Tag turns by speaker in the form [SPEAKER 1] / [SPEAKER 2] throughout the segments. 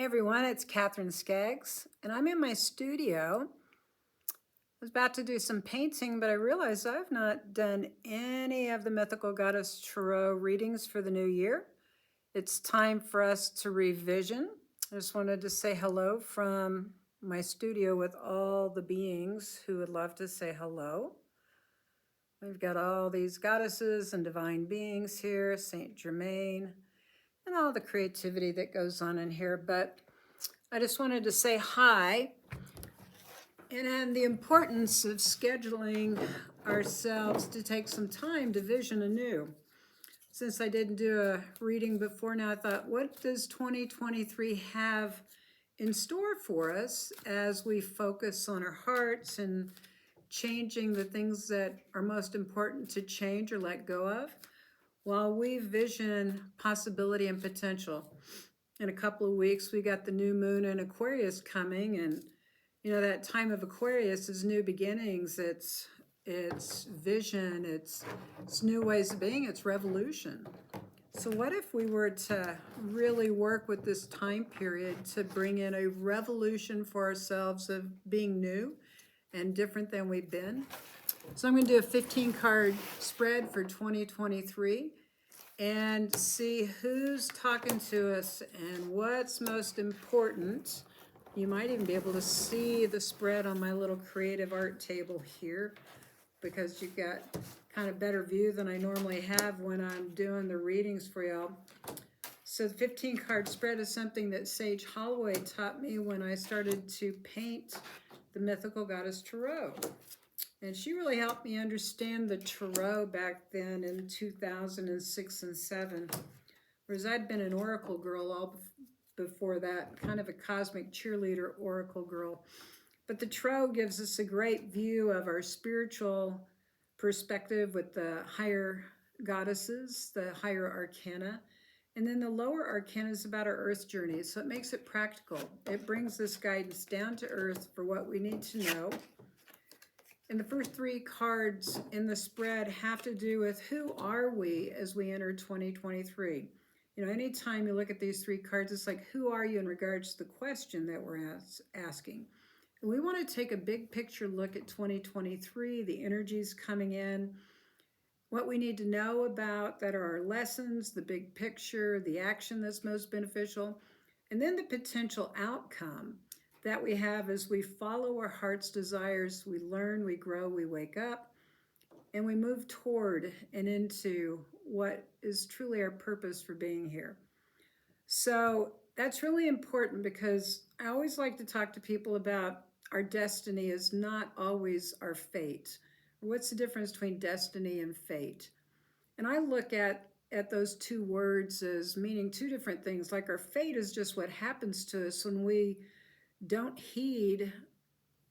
[SPEAKER 1] Hey everyone, it's Catherine Skaggs, and I'm in my studio. I was about to do some painting, but I realized I've not done any of the Mythical Goddess Tarot readings for the new year. It's time for us to revision. I just wanted to say hello from my studio with all the beings who would love to say hello. We've got all these goddesses and divine beings here, Saint Germain, and all the creativity that goes on in here, but I just wanted to say hi and the importance of scheduling ourselves to take some time to vision anew. Since I didn't do a reading before now, I thought, what does 2023 have in store for us as we focus on our hearts and changing the things that are most important to change or let go of, while we vision possibility and potential. In a couple of weeks, we got the new moon in Aquarius coming, and you know that time of Aquarius is new beginnings. It's vision. It's new ways of being. It's revolution. So what if we were to really work with this time period to bring in a revolution for ourselves of being new and different than we've been? So I'm going to do a 15-card spread for 2023. And see who's talking to us and what's most important. You might even be able to see the spread on my little creative art table here, because you've got kind of better view than I normally have when I'm doing the readings for y'all. So the 15-card spread is something that Sage Holloway taught me when I started to paint the Mythical Goddess Tarot. And she really helped me understand the Tarot back then in 2006 and 7. Whereas I'd been an oracle girl all before that, kind of a cosmic cheerleader oracle girl. But the Tarot gives us a great view of our spiritual perspective with the higher goddesses, the higher arcana. And then the lower arcana is about our earth journey. So it makes it practical. It brings this guidance down to earth for what we need to know. And the first three cards in the spread have to do with who are we as we enter 2023. You know, anytime you look at these three cards, it's like, who are you in regards to the question that we're asking? And we want to take a big picture look at 2023, the energies coming in, what we need to know about that are our lessons, the big picture, the action that's most beneficial, and then the potential outcome that we have as we follow our heart's desires. We learn, we grow, we wake up, and we move toward and into what is truly our purpose for being here. So that's really important, because I always like to talk to people about our destiny is not always our fate. What's the difference between destiny and fate? And I look at those two words as meaning two different things. Like our fate is just what happens to us when we don't heed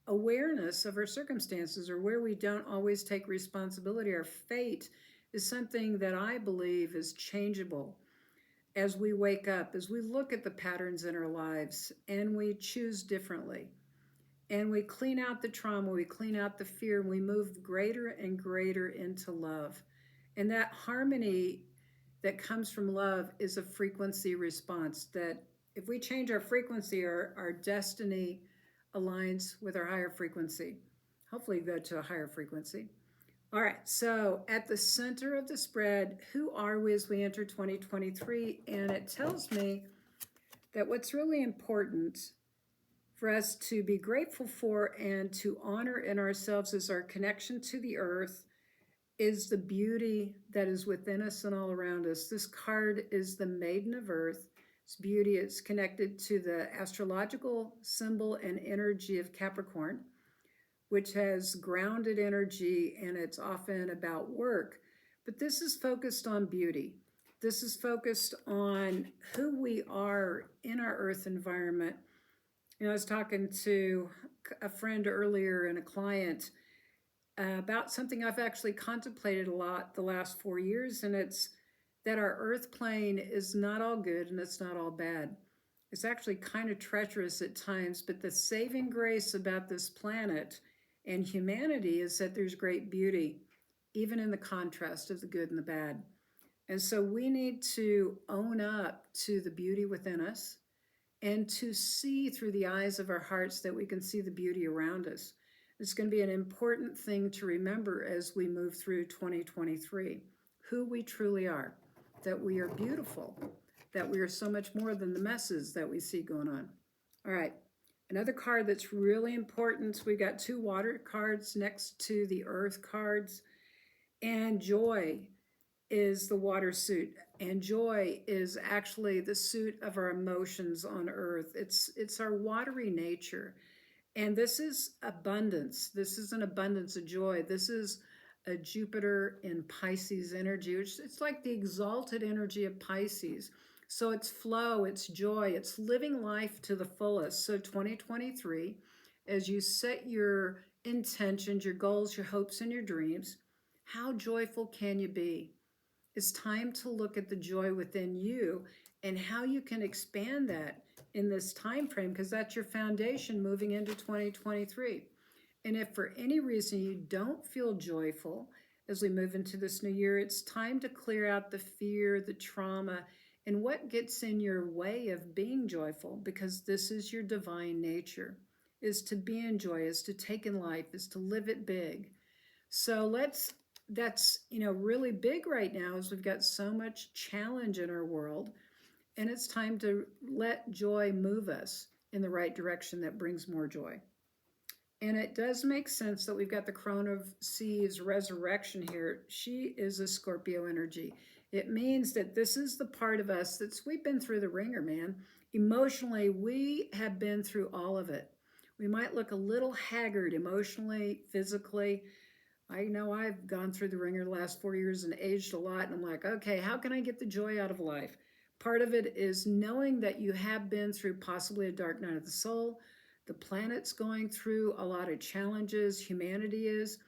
[SPEAKER 1] awareness of our circumstances, or where we don't always take responsibility. Our fate is something that I believe is changeable as we wake up, as we look at the patterns in our lives and we choose differently. And we clean out the trauma, we clean out the fear, and we move greater and greater into love. And that harmony that comes from love is a frequency response that if we change our frequency, our destiny aligns with our higher frequency. Hopefully go to a higher frequency. All right, so at the center of the spread, who are we as we enter 2023? And it tells me that what's really important for us to be grateful for and to honor in ourselves is our connection to the earth, is the beauty that is within us and all around us. This card is the Maiden of Earth. It's beauty. It's connected to the astrological symbol and energy of Capricorn, which has grounded energy, and it's often about work. But this is focused on beauty. This is focused on who we are in our earth environment. You know, I was talking to a friend earlier and a client about something I've actually contemplated a lot the last 4 years, and it's that our earth plane is not all good and it's not all bad. It's actually kind of treacherous at times, but the saving grace about this planet and humanity is that there's great beauty, even in the contrast of the good and the bad. And so we need to own up to the beauty within us and to see through the eyes of our hearts that we can see the beauty around us. It's going to be an important thing to remember as we move through 2023, who we truly are, that we are beautiful, that we are so much more than the messes that we see going on. All right, another card that's really important. We've got 2 water cards next to the earth cards, and joy is the water suit, and joy is actually the suit of our emotions on earth. It's our watery nature, and this is abundance. This is an abundance of joy. This is a Jupiter in Pisces energy, which it's like the exalted energy of Pisces. So it's flow, it's joy, it's living life to the fullest. So 2023, as you set your intentions, your goals, your hopes, and your dreams, how joyful can you be? It's time to look at the joy within you and how you can expand that in this time frame, because that's your foundation moving into 2023. And if for any reason you don't feel joyful as we move into this new year, it's time to clear out the fear, the trauma, and what gets in your way of being joyful, because this is your divine nature, is to be in joy, is to take in life, is to live it big. So that's really big right now, is we've got so much challenge in our world, and it's time to let joy move us in the right direction that brings more joy. And it does make sense that we've got the Crone of Seas resurrection here. She is a Scorpio energy. It means that this is the part of us we've been through the ringer, man. Emotionally, we have been through all of it. We might look a little haggard emotionally, physically. I know I've gone through the ringer the last 4 years and aged a lot, and I'm like, okay, how can I get the joy out of life? Part of it is knowing that you have been through possibly a dark night of the soul. The planet's going through a lot of challenges, humanity is,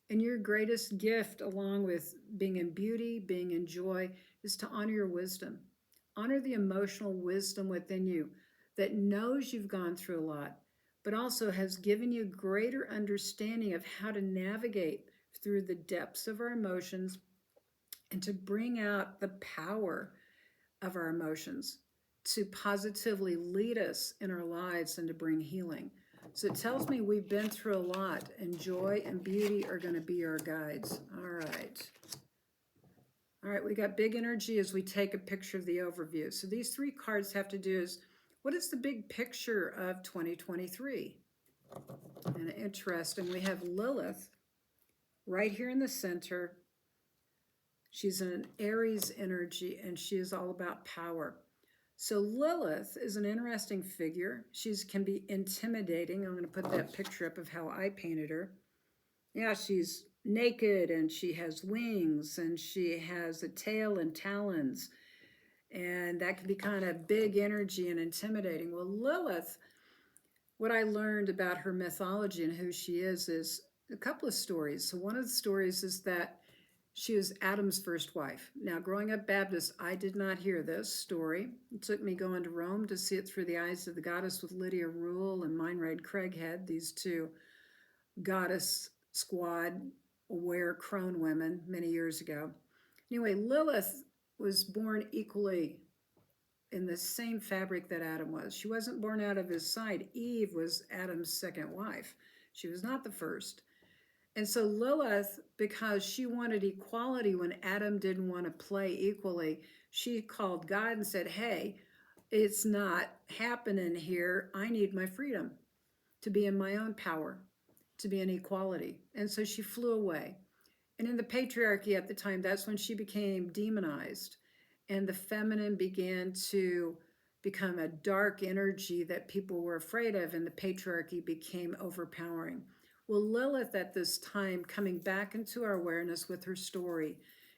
[SPEAKER 1] and your greatest gift, along with being in beauty, being in joy, is to honor your wisdom. Honor the emotional wisdom within you that knows you've gone through a lot, but also has given you greater understanding of how to navigate through the depths of our emotions and to bring out the power of our emotions, to positively lead us in our lives and to bring healing. So it tells me we've been through a lot, and joy and beauty are going to be our guides. All right. All right, we got big energy as we take a picture of the overview. So these 3 cards have to do is, what is the big picture of 2023? And interesting, we have Lilith right here in the center. She's an Aries energy, and she is all about power. So Lilith is an interesting figure. She can be intimidating. I'm going to put that picture up of how I painted her. Yeah, she's naked, and she has wings, and she has a tail and talons. And that can be kind of big energy and intimidating. Well, Lilith, what I learned about her mythology and who she is a couple of stories. So one of the stories is that she was Adam's first wife. Now, growing up Baptist, I did not hear this story. It took me going to Rome to see it through the eyes of the goddess with Lydia Rule and Meinrad Craighead, these 2 goddess squad aware crone women many years ago. Anyway, Lilith was born equally in the same fabric that Adam was. She wasn't born out of his side. Eve was Adam's second wife. She was not the first. And so Lilith, because she wanted equality when Adam didn't want to play equally, she called God and said, hey, it's not happening here. I need my freedom to be in my own power, to be in equality. And so she flew away. And in the patriarchy at the time, that's when she became demonized. And the feminine began to become a dark energy that people were afraid of, and the patriarchy became overpowering. Well, Lilith at this time, coming back into our awareness with her story,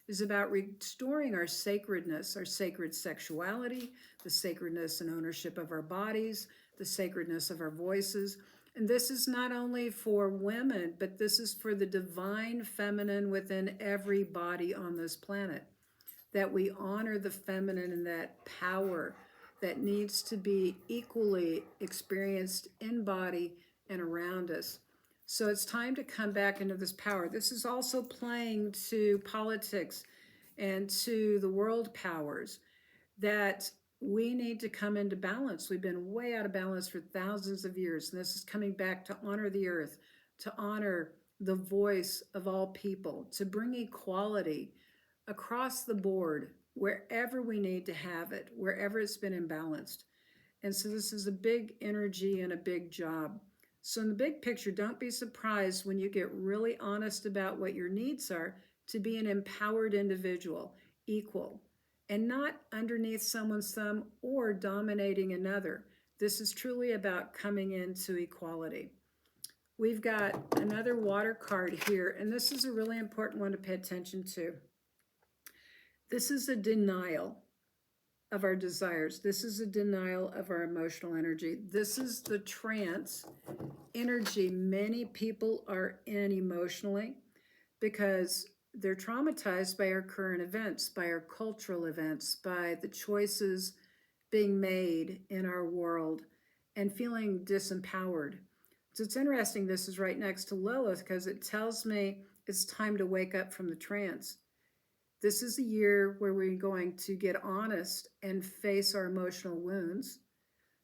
[SPEAKER 1] is about restoring our sacredness, our sacred sexuality, the sacredness and ownership of our bodies, the sacredness of our voices. And this is not only for women, but this is for the divine feminine within every body on this planet, that we honor the feminine and that power that needs to be equally experienced in body and around us. So it's time to come back into this power. This is also playing to politics and to the world powers, that we need to come into balance. We've been way out of balance for thousands of years, and this is coming back to honor the earth, to honor the voice of all people, to bring equality across the board wherever we need to have it, wherever it's been imbalanced. And so this is a big energy and a big job. So in the big picture, don't be surprised when you get really honest about what your needs are to be an empowered individual, equal, and not underneath someone's thumb or dominating another. This is truly about coming into equality. We've got another water card here, and this is a really important one to pay attention to. This is a denial of our desires. This is a denial of our emotional energy. This is the trance energy many people are in emotionally because they're traumatized by our current events, by our cultural events, by the choices being made in our world and feeling disempowered. So it's interesting, this is right next to Lilith because it tells me it's time to wake up from the trance. This is a year where we're going to get honest and face our emotional wounds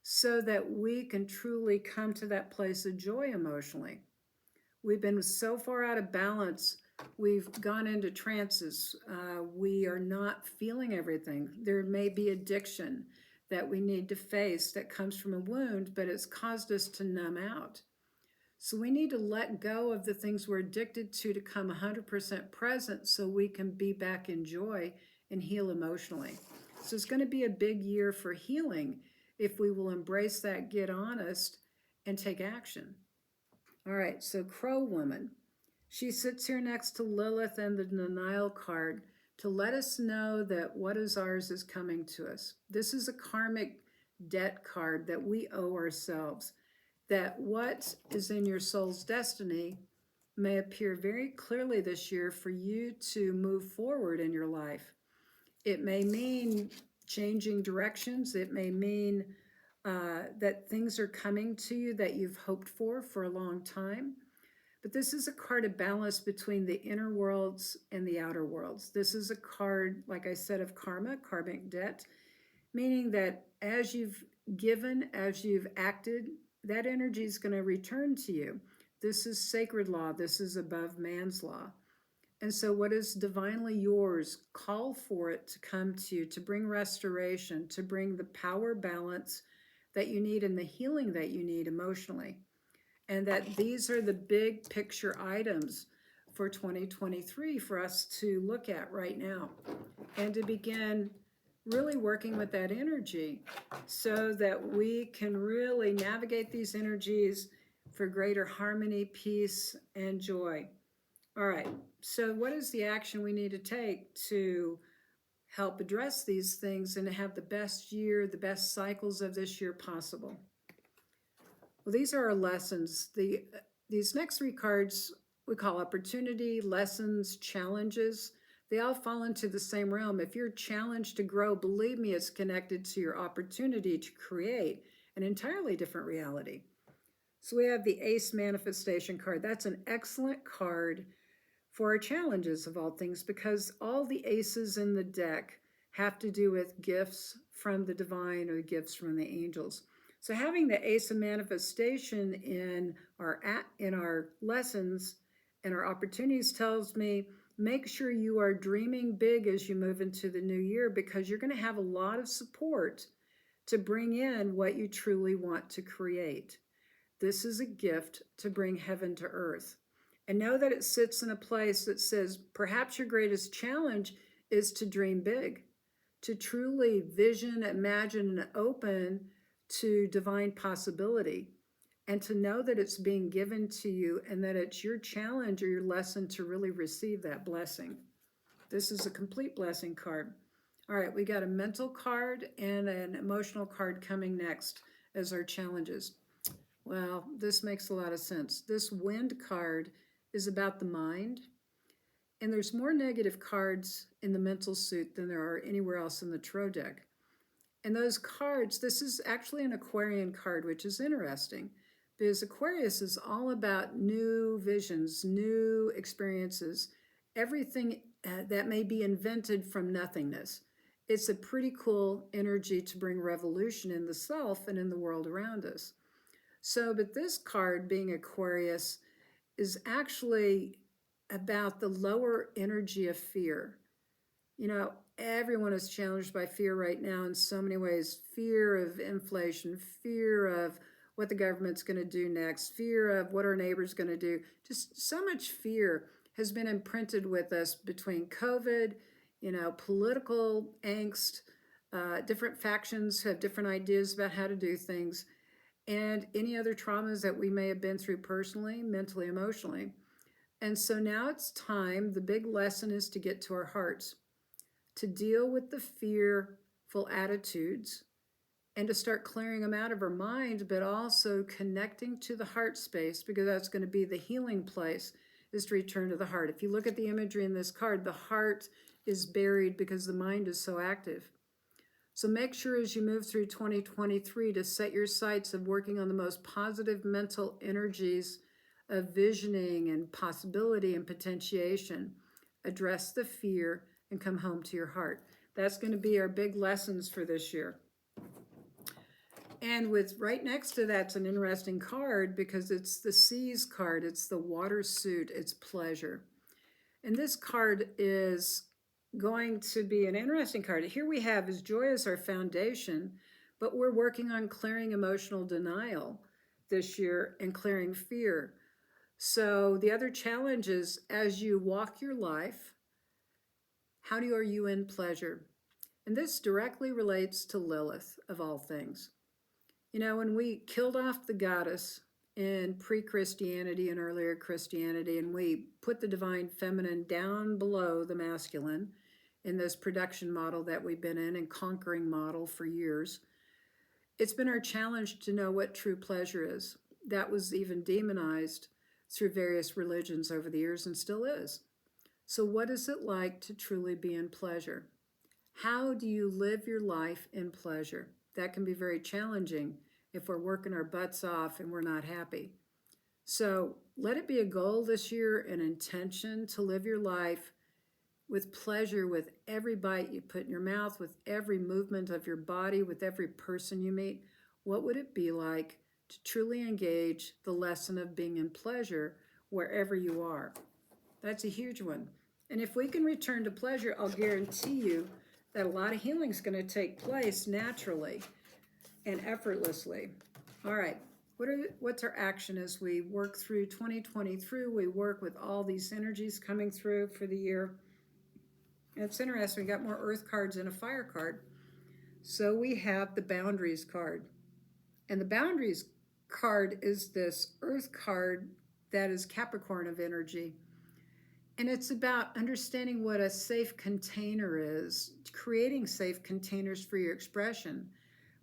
[SPEAKER 1] so that we can truly come to that place of joy emotionally. We've been so far out of balance. We've gone into trances. We are not feeling everything. There may be addiction that we need to face that comes from a wound, but it's caused us to numb out. So we need to let go of the things we're addicted to come 100% present so we can be back in joy and heal emotionally. So it's going to be a big year for healing if we will embrace that, get honest, and take action. All right, so Crow Woman. She sits here next to Lilith and the denial card to let us know that what is ours is coming to us. This is a karmic debt card that we owe ourselves. That what is in your soul's destiny may appear very clearly this year for you to move forward in your life. It may mean changing directions. It may mean that things are coming to you that you've hoped for a long time. But this is a card of balance between the inner worlds and the outer worlds. This is a card, like I said, of karma, karmic debt, meaning that as you've given, as you've acted, that energy is going to return to you. This is sacred law. This is above man's law. And so what is divinely yours, call for it to come to you, to bring restoration, to bring the power balance that you need and the healing that you need emotionally. And that these are the big picture items for 2023 for us to look at right now and to begin really working with that energy so that we can really navigate these energies for greater harmony, peace, and joy. All right, so what is the action we need to take to help address these things and to have the best year, the best cycles of this year possible? Well, these are our lessons. These next three cards we call opportunity, lessons, challenges. They all fall into the same realm. If you're challenged to grow, believe me, it's connected to your opportunity to create an entirely different reality. So we have the Ace Manifestation card. That's an excellent card for our challenges of all things because all the aces in the deck have to do with gifts from the divine or gifts from the angels. So having the Ace of Manifestation in our lessons and our opportunities tells me make sure you are dreaming big as you move into the new year because you're going to have a lot of support to bring in what you truly want to create. This is a gift to bring heaven to earth. And know that it sits in a place that says perhaps your greatest challenge is to dream big, to truly vision, imagine, and open to divine possibility, and to know that it's being given to you and that it's your challenge or your lesson to really receive that blessing. This is a complete blessing card. All right, we got a mental card and an emotional card coming next as our challenges. Well, this makes a lot of sense. This wind card is about the mind, and there's more negative cards in the mental suit than there are anywhere else in the tarot deck. And those cards, this is actually an Aquarian card, which is interesting because Aquarius is all about new visions, new experiences, everything that may be invented from nothingness. It's a pretty cool energy to bring revolution in the self and in the world around us. So, but this card, being Aquarius, is actually about the lower energy of fear. You know, everyone is challenged by fear right now in so many ways. Fear of inflation, fear of what the government's going to do next, fear of what our neighbor's going to do. Just so much fear has been imprinted with us between COVID, political angst. Different factions have different ideas about how to do things, and any other traumas that we may have been through personally, mentally, emotionally. And so now it's time. The big lesson is to get to our hearts, to deal with the fearful attitudes and to start clearing them out of our mind, but also connecting to the heart space, because that's going to be the healing place, is to return to the heart. If you look at the imagery in this card, the heart is buried because the mind is so active. So make sure as you move through 2023 to set your sights of working on the most positive mental energies of visioning and possibility and potentiation. Address the fear and come home to your heart. That's going to be our big lessons for this year. And with right next to that's an interesting card because it's the Seas card. It's the water suit. It's pleasure. And this card is going to be an interesting card. Here we have is joy as our foundation, but we're working on clearing emotional denial this year and clearing fear. So the other challenge is as you walk your life, how are you in pleasure? And this directly relates to Lilith, of all things. You know, when we killed off the goddess in pre-Christianity and earlier Christianity, and we put the divine feminine down below the masculine in this production model that we've been in and conquering model for years, it's been our challenge to know what true pleasure is. That was even demonized through various religions over the years and still is. So what is it like to truly be in pleasure? How do you live your life in pleasure? That can be very challenging if we're working our butts off and we're not happy. So let it be a goal this year, an intention to live your life with pleasure, with every bite you put in your mouth, with every movement of your body, with every person you meet. What would it be like to truly engage the lesson of being in pleasure wherever you are? That's a huge one. And if we can return to pleasure, I'll guarantee you that a lot of healing is going to take place naturally and effortlessly. All right, what's our action as we work through 2023? We work with all these energies coming through for the year. And it's interesting, we got more earth cards and a fire card. So we have the boundaries card. And the boundaries card is this earth card that is Capricorn of energy. And it's about understanding what a safe container is, creating safe containers for your expression,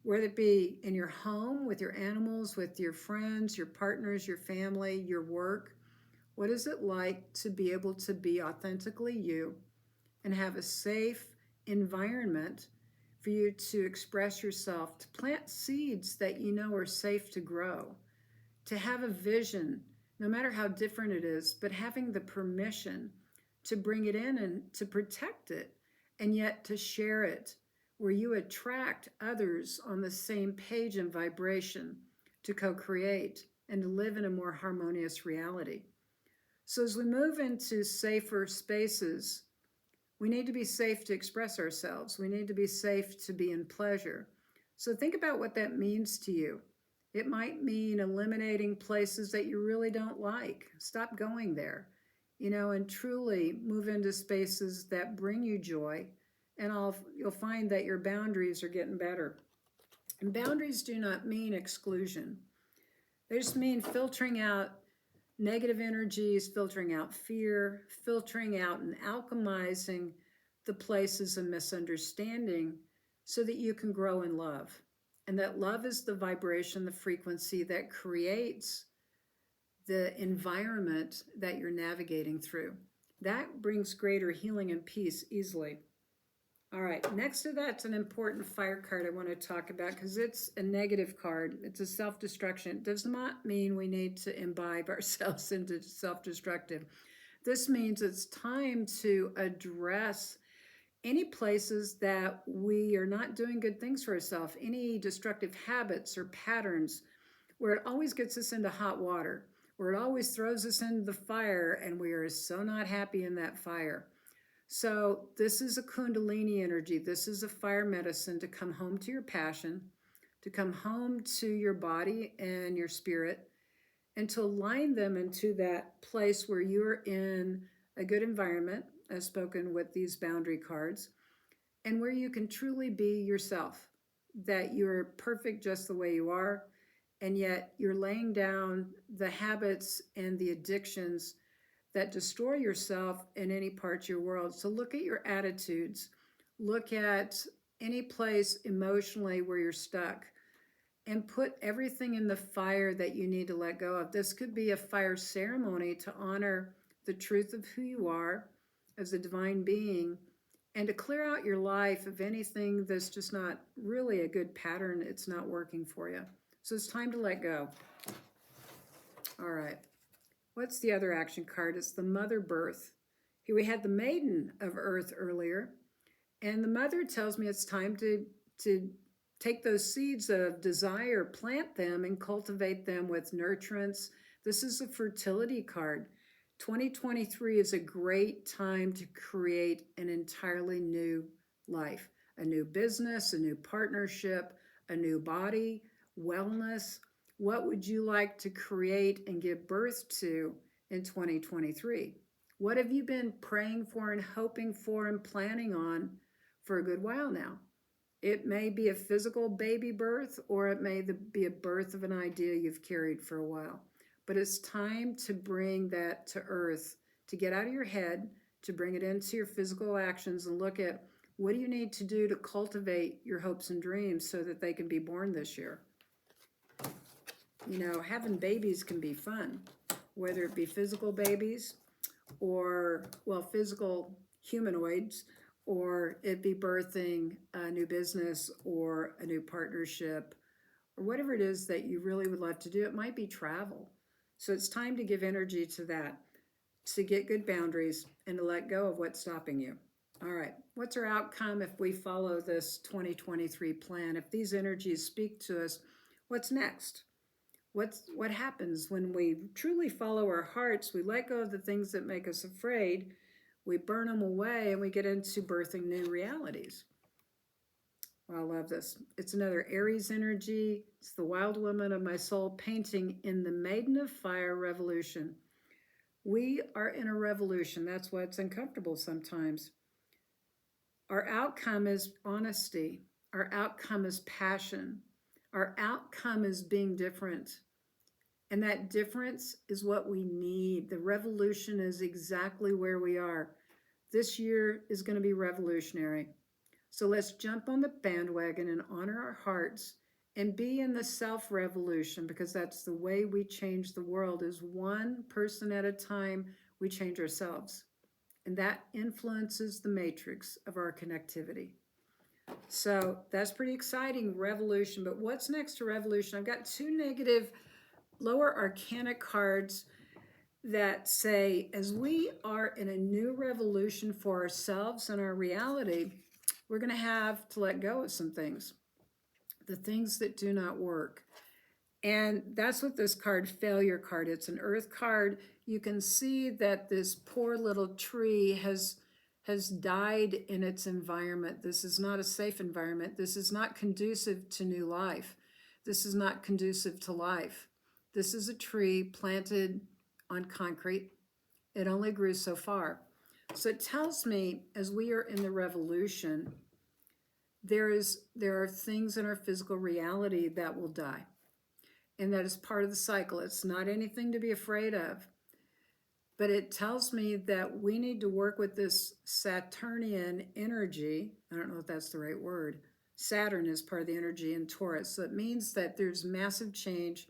[SPEAKER 1] whether it be in your home, with your animals, with your friends, your partners, your family, your work. What is it like to be able to be authentically you and have a safe environment for you to express yourself, to plant seeds that you know are safe to grow, to have a vision, no matter how different it is, but having the permission to bring it in and to protect it, and yet to share it, where you attract others on the same page and vibration to co-create and to live in a more harmonious reality. So as we move into safer spaces, we need to be safe to express ourselves. We need to be safe to be in pleasure. So think about what that means to you. It might mean eliminating places that you really don't like. Stop going there, and truly move into spaces that bring you joy. And you'll find that your boundaries are getting better. And boundaries do not mean exclusion. They just mean filtering out negative energies, filtering out fear, filtering out and alchemizing the places of misunderstanding so that you can grow in love. And that love is the vibration, the frequency that creates the environment that you're navigating through. That brings greater healing and peace easily. All right, next to that's an important fire card I want to talk about because it's a negative card. It's a self-destruction. It does not mean we need to imbibe ourselves into self-destructive. This means it's time to address any places that we are not doing good things for ourselves, any destructive habits or patterns where it always gets us into hot water, where it always throws us into the fire, and we are so not happy in that fire. So, this is a Kundalini energy. This is a fire medicine to come home to your passion, to come home to your body and your spirit, and to align them into that place where you're in a good environment, as spoken with these boundary cards, and where you can truly be yourself, that you're perfect just the way you are, and yet you're laying down the habits and the addictions that destroy yourself in any part of your world. So look at your attitudes, look at any place emotionally where you're stuck, and put everything in the fire that you need to let go of. This could be a fire ceremony to honor the truth of who you are as a divine being, and to clear out your life of anything that's just not really a good pattern. It's not working for you. So it's time to let go. All right. What's the other action card? It's the Mother Birth. Here we had the Maiden of Earth earlier. And the Mother tells me it's time to take those seeds of desire, plant them, and cultivate them with nurturance. This is a fertility card. 2023 is a great time to create an entirely new life, a new business, a new partnership, a new body, wellness. What would you like to create and give birth to in 2023? What have you been praying for and hoping for and planning on for a good while now? It may be a physical baby birth, or it may be a birth of an idea you've carried for a while. But it's time to bring that to earth, to get out of your head, to bring it into your physical actions and look at what do you need to do to cultivate your hopes and dreams so that they can be born this year. You know, having babies can be fun, whether it be physical babies or, well, physical humanoids, or it be birthing a new business or a new partnership, or whatever it is that you really would love to do. It might be travel. So it's time to give energy to that, to get good boundaries and to let go of what's stopping you. All right, what's our outcome if we follow this 2023 plan? If these energies speak to us, what's next? What happens when we truly follow our hearts? We let go of the things that make us afraid, we burn them away, and we get into birthing new realities. Well, I love this. It's another Aries energy. It's the wild woman of my soul painting in the Maiden of Fire revolution. We are in a revolution. That's why it's uncomfortable sometimes. Our outcome is honesty. Our outcome is passion. Our outcome is being different. And that difference is what we need. The revolution is exactly where we are. This year is going to be revolutionary. So let's jump on the bandwagon and honor our hearts and be in the self-revolution, because that's the way we change the world, is one person at a time. We change ourselves. And that influences the matrix of our connectivity. So that's pretty exciting, revolution. But what's next to revolution? I've got two negative lower arcana cards that say, as we are in a new revolution for ourselves and our reality, we're going to have to let go of some things, the things that do not work. And that's what this card, failure card, it's an earth card. You can see that this poor little tree has died in its environment. This is not a safe environment. This is not conducive to new life. This is not conducive to life. This is a tree planted on concrete. It only grew so far. So it tells me, as we are in the revolution, there are things in our physical reality that will die. And that is part of the cycle. It's not anything to be afraid of. But it tells me that we need to work with this Saturnian energy. I don't know if that's the right word. Saturn is part of the energy in Taurus. So it means that there's massive change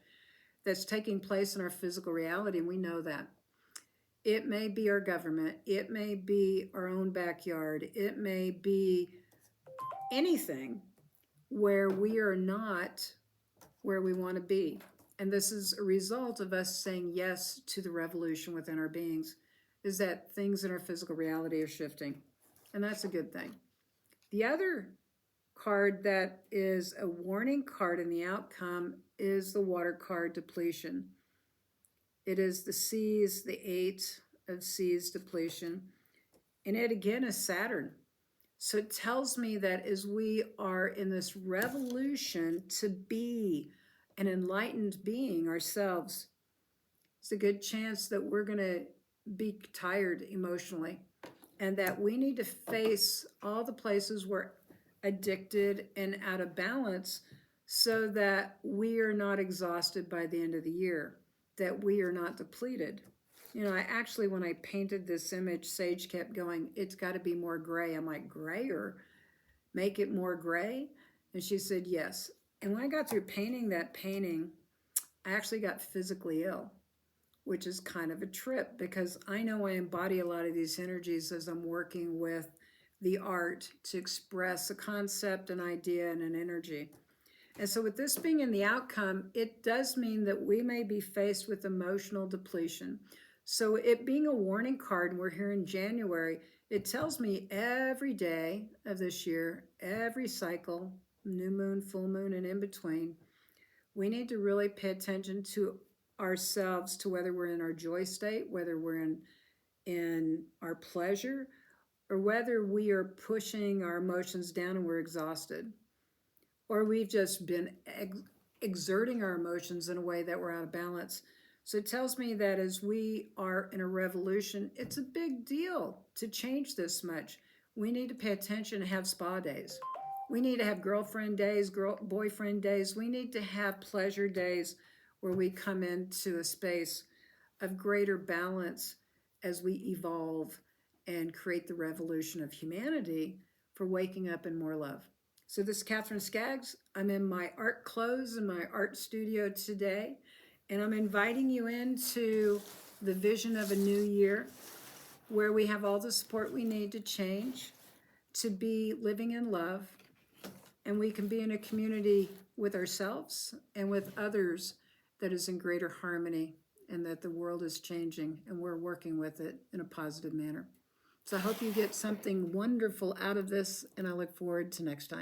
[SPEAKER 1] that's taking place in our physical reality, and we know that. It may be our government. It may be our own backyard. It may be anything where we are not where we want to be. And this is a result of us saying yes to the revolution within our beings, is that things in our physical reality are shifting. and that's a good thing. The other card that is a warning card in the outcome is the water card, depletion. It is the C's, the 8 of C's, depletion. And it again is Saturn. So it tells me that as we are in this revolution to be an enlightened being ourselves, it's a good chance that we're going to be tired emotionally, and that we need to face all the places we're addicted and out of balance so that we are not exhausted by the end of the year, that we are not depleted. You know, I actually, when I painted this image, Sage kept going, it's got to be more gray. I'm like, grayer? Make it more gray? And she said, yes. And when I got through painting that painting, I actually got physically ill, which is kind of a trip because I know I embody a lot of these energies as I'm working with the art to express a concept, an idea, and an energy. And so with this being in the outcome, it does mean that we may be faced with emotional depletion. So it being a warning card, and we're here in January, it tells me every day of this year, every cycle, new moon, full moon, and in between, we need to really pay attention to ourselves, to whether we're in our joy state, whether we're in our pleasure, or whether we are pushing our emotions down and we're exhausted, or we've just been exerting our emotions in a way that we're out of balance. So it tells me that as we are in a revolution, it's a big deal to change this much. We need to pay attention and have spa days. We need to have girlfriend days, boyfriend days. We need to have pleasure days where we come into a space of greater balance as we evolve and create the revolution of humanity for waking up in more love. So this is Catherine Skaggs. I'm in my art clothes in my art studio today, and I'm inviting you into the vision of a new year where we have all the support we need to change, to be living in love, and we can be in a community with ourselves and with others that is in greater harmony, and that the world is changing and we're working with it in a positive manner. So I hope you get something wonderful out of this, and I look forward to next time.